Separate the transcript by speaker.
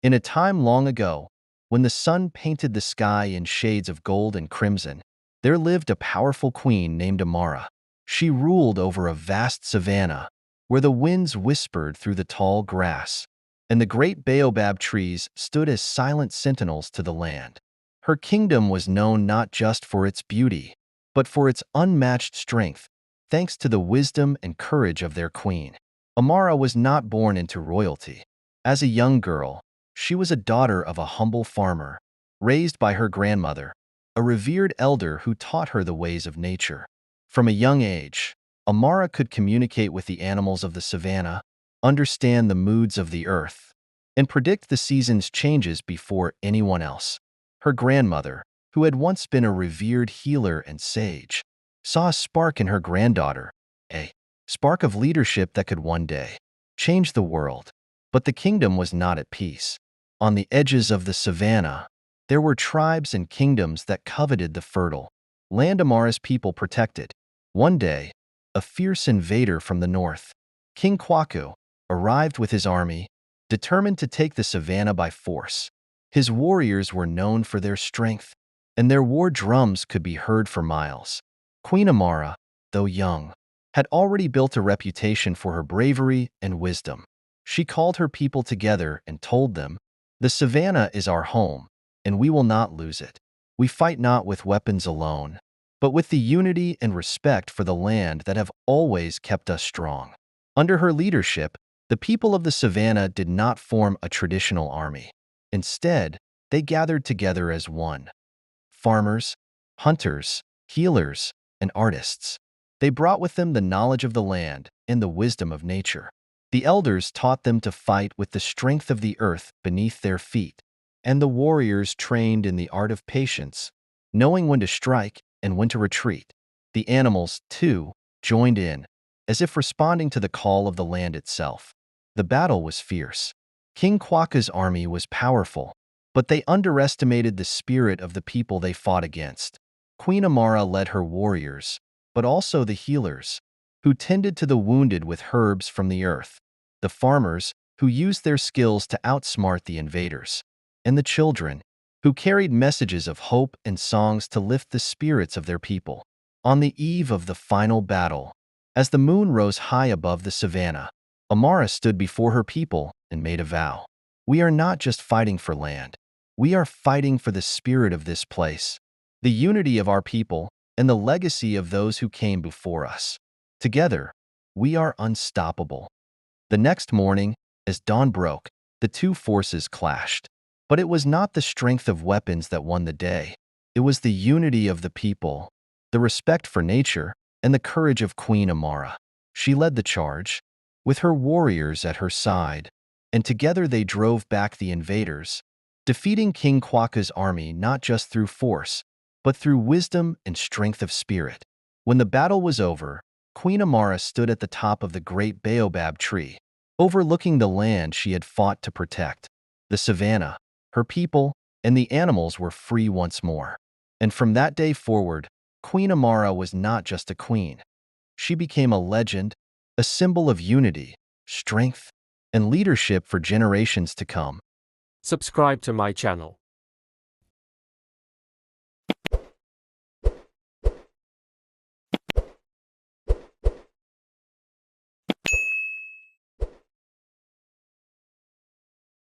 Speaker 1: In a time long ago, when the sun painted the sky in shades of gold and crimson, there lived a powerful queen named Amara. She ruled over a vast savanna where the winds whispered through the tall grass, and the great baobab trees stood as silent sentinels to the land. Her kingdom was known not just for its beauty, but for its unmatched strength, thanks to the wisdom and courage of their queen. Amara was not born into royalty. As a young girl, she was a daughter of a humble farmer, raised by her grandmother, a revered elder who taught her the ways of nature. From a young age, Amara could communicate with the animals of the savanna, understand the moods of the earth, and predict the season's changes before anyone else. Her grandmother, who had once been a revered healer and sage, saw a spark in her granddaughter, a spark of leadership that could one day change the world. But the kingdom was not at peace. On the edges of the savanna, there were tribes and kingdoms that coveted the fertile land Amara's people protected. One day, a fierce invader from the north, King Kwaku, arrived with his army, determined to take the savanna by force. His warriors were known for their strength, and their war drums could be heard for miles. Queen Amara, though young, had already built a reputation for her bravery and wisdom. She called her people together and told them, "The savanna is our home, and we will not lose it. We fight not with weapons alone, but with the unity and respect for the land that have always kept us strong." Under her leadership, the people of the savanna did not form a traditional army. Instead, they gathered together as one: farmers, hunters, healers, and artists. They brought with them the knowledge of the land and the wisdom of nature. The elders taught them to fight with the strength of the earth beneath their feet, and the warriors trained in the art of patience, knowing when to strike and when to retreat. The animals, too, joined in, as if responding to the call of the land itself. The battle was fierce. King Kwaku's army was powerful, but they underestimated the spirit of the people they fought against. Queen Amara led her warriors, but also the healers, who tended to the wounded with herbs from the earth, the farmers, who used their skills to outsmart the invaders, and the children, who carried messages of hope and songs to lift the spirits of their people. On the eve of the final battle, as the moon rose high above the savanna, Amara stood before her people and made a vow. "We are not just fighting for land. We are fighting for the spirit of this place, the unity of our people, and the legacy of those who came before us. Together, we are unstoppable." The next morning, as dawn broke, the two forces clashed. But it was not the strength of weapons that won the day. It was the unity of the people, the respect for nature, and the courage of Queen Amara. She led the charge, with her warriors at her side, and together they drove back the invaders, defeating King Kwaku's army not just through force, but through wisdom and strength of spirit. When the battle was over, Queen Amara stood at the top of the great baobab tree, overlooking the land she had fought to protect. The savanna, her people, and the animals were free once more. And from that day forward, Queen Amara was not just a queen. She became a legend, a symbol of unity, strength, and leadership for generations to come.
Speaker 2: Subscribe to my channel.